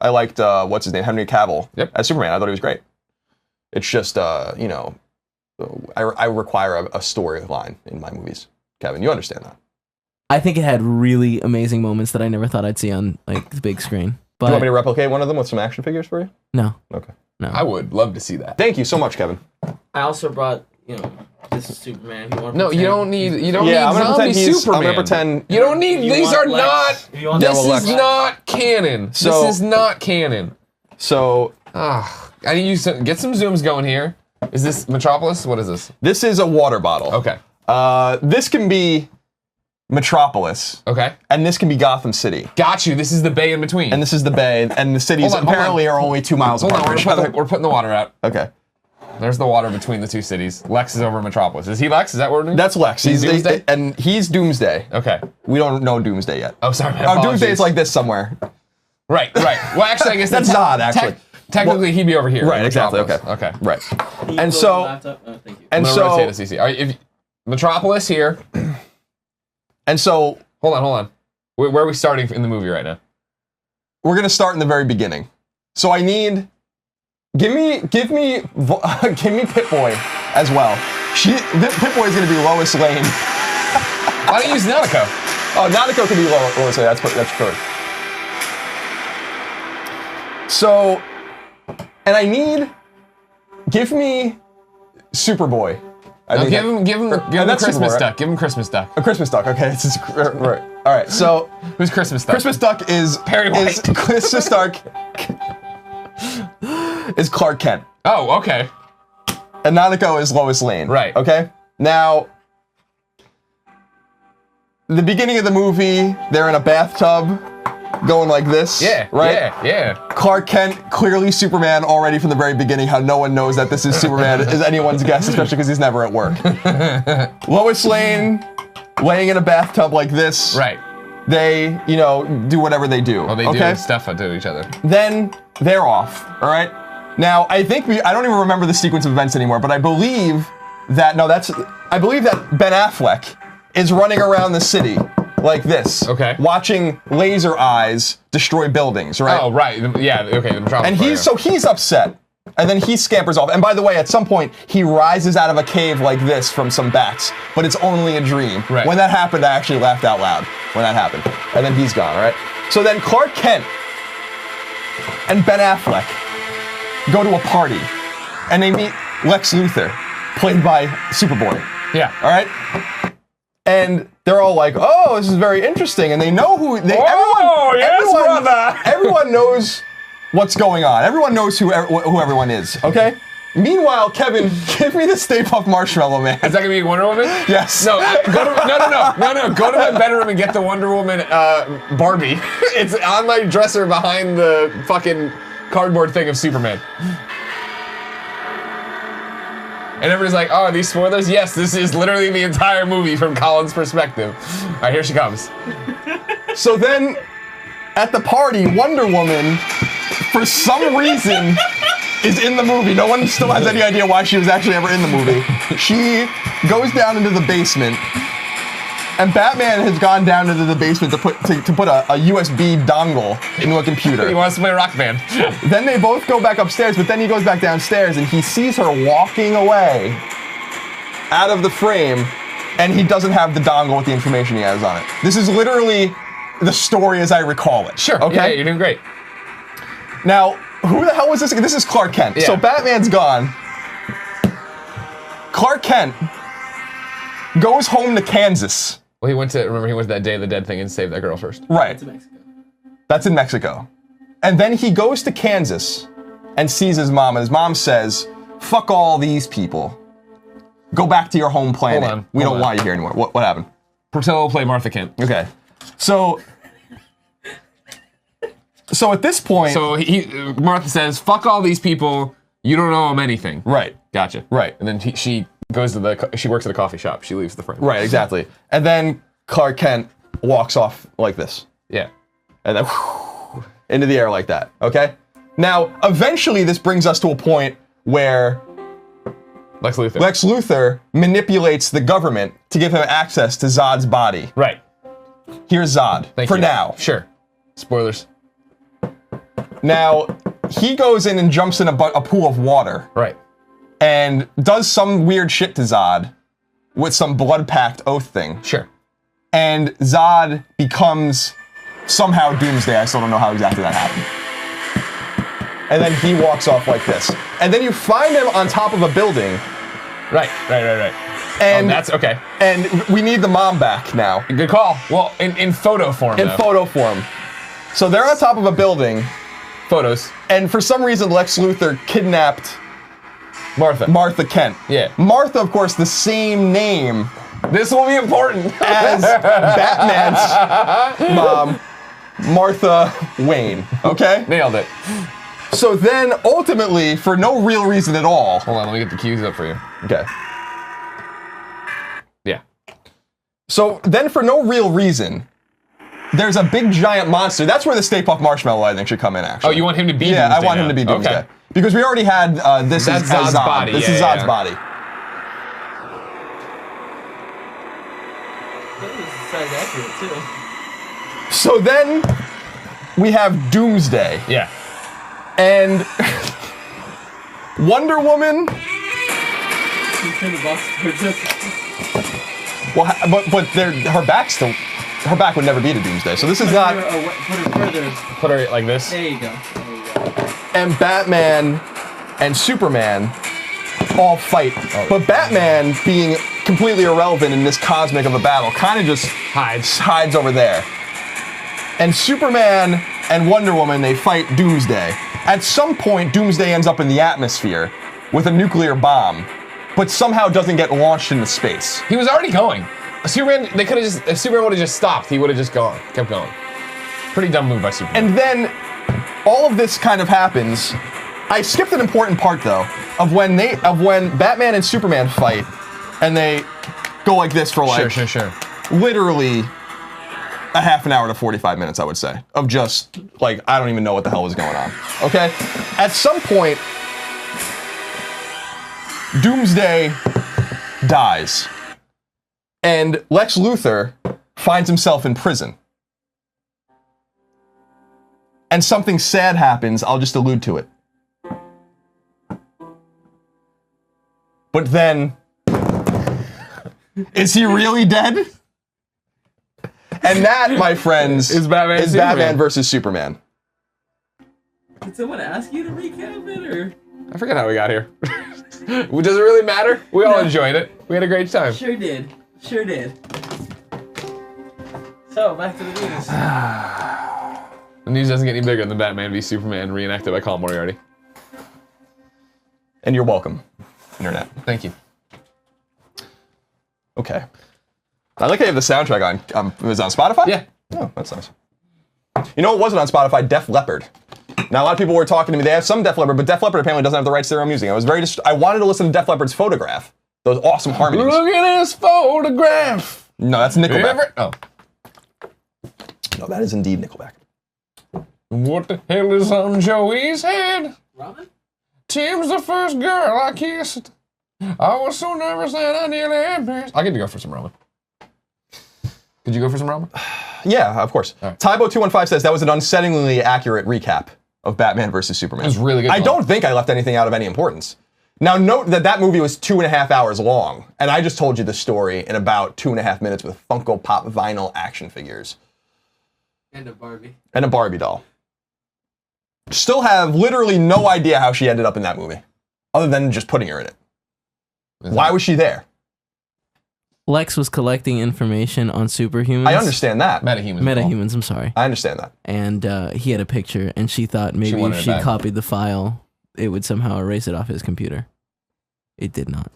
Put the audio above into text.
I liked, what's his name, Henry Cavill as Superman. I thought he was great. It's just, you know, I require a storyline in my movies. Kevin, you understand that. I think it had really amazing moments that I never thought I'd see on like the big screen. But do you want me to replicate one of them with some action figures for you? No. Okay. No. I would love to see that. Thank you so much, Kevin. I also brought, you know, this is Superman. No, you don't need. You don't need I'm gonna zombie pretend Superman. I'm gonna pretend. You don't need. These are not. This is not canon. So, this is not canon. So, I need you to get some zooms going here. Is this Metropolis? What is this? This is a water bottle. Okay. This can be Metropolis. Okay. And this can be Gotham City. Got you. This is the bay in between. And this is the bay, and the cities apparently are only 2 miles apart from each other. We're putting the water out. Okay. There's the water between the two cities. Lex is over Metropolis. Is he Lex? Is that what we're doing? That's Lex. He's Doomsday? And he's Doomsday. Okay. We don't know Doomsday yet. Oh, sorry. Oh, Doomsday's like this somewhere. Right. Well, actually, I guess that's Zod, actually. Technically, he'd be over here. Right, exactly. Okay. Right. And so... thank you. And so... All right, if Metropolis here. And so... Hold on. Where are we starting in the movie right now? We're going to start in the very beginning. So I need... Give me Pip-Boy as well. Pip-Boy is going to be Lois Lane. Why don't you use Nanako? Oh, Nanako can be Lois Lane. That's correct. So, and I need... Give me Superboy. Give him Christmas Duck. Give him Christmas Duck. A Christmas Duck. Okay, this is right. All right. So who's Christmas Duck? Christmas Duck is Perry White. Christmas Duck is Clark Kent. Oh, okay. And Nanako is Lois Lane. Right. Okay. Now, the beginning of the movie, they're in a bathtub, going like this. Yeah. Right. Yeah. Clark Kent, clearly Superman already from the very beginning. How no one knows that this is Superman is anyone's guess, especially because he's never at work. Lois Lane, laying in a bathtub like this. Right. They, you know, do whatever they do. Oh, they do stuff to each other. Then they're off. All right. Now I think I don't even remember the sequence of events anymore, but I believe that I believe that Ben Affleck is running around the city like this. Okay. Watching laser eyes destroy buildings, right? Oh, right. Yeah, okay. And he's upset. And then he scampers off. And by the way, at some point, he rises out of a cave like this from some bats, but it's only a dream. Right. When that happened, I actually laughed out loud when that happened. And then he's gone, right? So then Clark Kent and Ben Affleck go to a party, and they meet Lex Luthor, played by Superboy. Yeah. All right? And they're all like, "Oh, this is very interesting," and they know who everyone knows what's going on. Everyone knows who everyone is. Okay. Meanwhile, Kevin, give me the Stay Puft Marshmallow Man. Is that gonna be Wonder Woman? Yes. No. Go to my bedroom and get the Wonder Woman Barbie. It's on my dresser behind the fucking cardboard thing of Superman. And everybody's like, "Oh, are these spoilers?" Yes, this is literally the entire movie from Colin's perspective. All right, here she comes. So then, at the party, Wonder Woman, for some reason, is in the movie. No one still has any idea why she was actually ever in the movie. She goes down into the basement, and Batman has gone down into the basement to put a USB dongle into a computer. He wants to play Rock Band. Then they both go back upstairs, but then he goes back downstairs and he sees her walking away out of the frame, and he doesn't have the dongle with the information he has on it. This is literally the story as I recall it. Sure. Okay. Yeah, you're doing great. Now, who the hell was this? This is Clark Kent. Yeah. So Batman's gone. Clark Kent goes home to Kansas. Well, he went to that Day of the Dead thing and saved that girl first. Right. That's in Mexico. That's in Mexico. And then he goes to Kansas and sees his mom, and his mom says, "Fuck all these people. Go back to your home planet. We don't want you here anymore." What happened? Portillo will play Martha Kent. Okay. So at this point... So Martha says, "Fuck all these people. You don't owe them anything." Right. Gotcha. Right. And then she goes to she works at a coffee shop. She leaves the frame. Right, exactly. And then Clark Kent walks off like this. Yeah. And then into the air like that, okay? Now, eventually this brings us to a point where Lex Luthor manipulates the government to give him access to Zod's body. Right. Here's Zod, Thank for you. now. Sure. Spoilers. Now, he goes in and jumps in a pool of water. Right. And does some weird shit to Zod with some blood-pact oath thing. Sure. And Zod becomes somehow Doomsday. I still don't know how exactly that happened. And then he walks off like this. And then you find him on top of a building. Right. And that's okay. And we need the mom back now. Good call. Well, in photo form, In photo form. So they're on top of a building. Photos. And for some reason, Lex Luthor kidnapped Martha Kent. Yeah. Martha, of course, the same name This will be important. as Batman's mom, Martha Wayne. Okay? Nailed it. So then, ultimately, for no real reason at all. Hold on, let me get the cues up for you. Okay. Yeah. So then, for no real reason, there's a big giant monster. That's where the Stay Puft Marshmallow, I think, should come in, actually. Oh, you want him to be Yeah, Doomsday I want him now. to be Doomsday. Okay. Because we already had this That's is Zod's Zod. body. This Yeah, is yeah, Zod's yeah. body. Size accurate too. So then we have Doomsday. Yeah. And Wonder Woman. You turn the box towards us. Well, but her back's still. Her back would never be to Doomsday. So this is not. Put her further. Put her like this. There you go. And Batman and Superman all fight. Oh, but Batman, being completely irrelevant in this cosmic of a battle, kind of just hides over there. And Superman and Wonder Woman, they fight Doomsday. At some point, Doomsday ends up in the atmosphere with a nuclear bomb, but somehow doesn't get launched into space. He was already going. Superman, they could have just, if Superman would have just stopped, he would have just kept going. Pretty dumb move by Superman. And then all of this kind of happens. I skipped an important part though, of when Batman and Superman fight, and they go like this for like Sure. literally a half an hour to 45 minutes, I would say, of just like I don't even know what the hell was going on. Okay, at some point, Doomsday dies, and Lex Luthor finds himself in prison. And something sad happens, I'll just allude to it. But then, is he really dead? And that, my friends, Is Batman versus Superman. Did someone ask you to recap it, or? I forget how we got here. Does it really matter? We all enjoyed it. We had a great time. Sure did. So, back to the news. The news doesn't get any bigger than Batman v Superman reenacted by Colin Moriarty. And you're welcome, Internet. Thank you. Okay. I like how you have the soundtrack on. It was on Spotify? Yeah. Oh, that's nice. You know what wasn't on Spotify? Def Leppard. Now, a lot of people were talking to me. They have some Def Leppard, but Def Leppard apparently doesn't have the rights to their own music. I was I wanted to listen to Def Leppard's Photograph. Those awesome harmonies. Look at his photograph. No, that's Nickelback. Oh. No, that is indeed Nickelback. What the hell is on Joey's head? Robin? Tim's the first girl I kissed. I was so nervous that I nearly embarrassed. I get to go for some ramen. Could you go for some ramen? Yeah, of course. Right. Tybo215 says that was an unsettlingly accurate recap of Batman versus Superman. It was really good. I don't think I left anything out of any importance. Now, note that that movie was 2.5 hours long, and I just told you the story in about 2.5 minutes with Funko Pop vinyl action figures. And a Barbie. And a Barbie doll. Still have literally no idea how she ended up in that movie, other than just putting her in it. Why was she there? Lex was collecting information on superhumans. I understand that. Metahumans, I'm sorry. I understand that. And he had a picture, and she thought maybe if she copied the file, it would somehow erase it off his computer. It did not.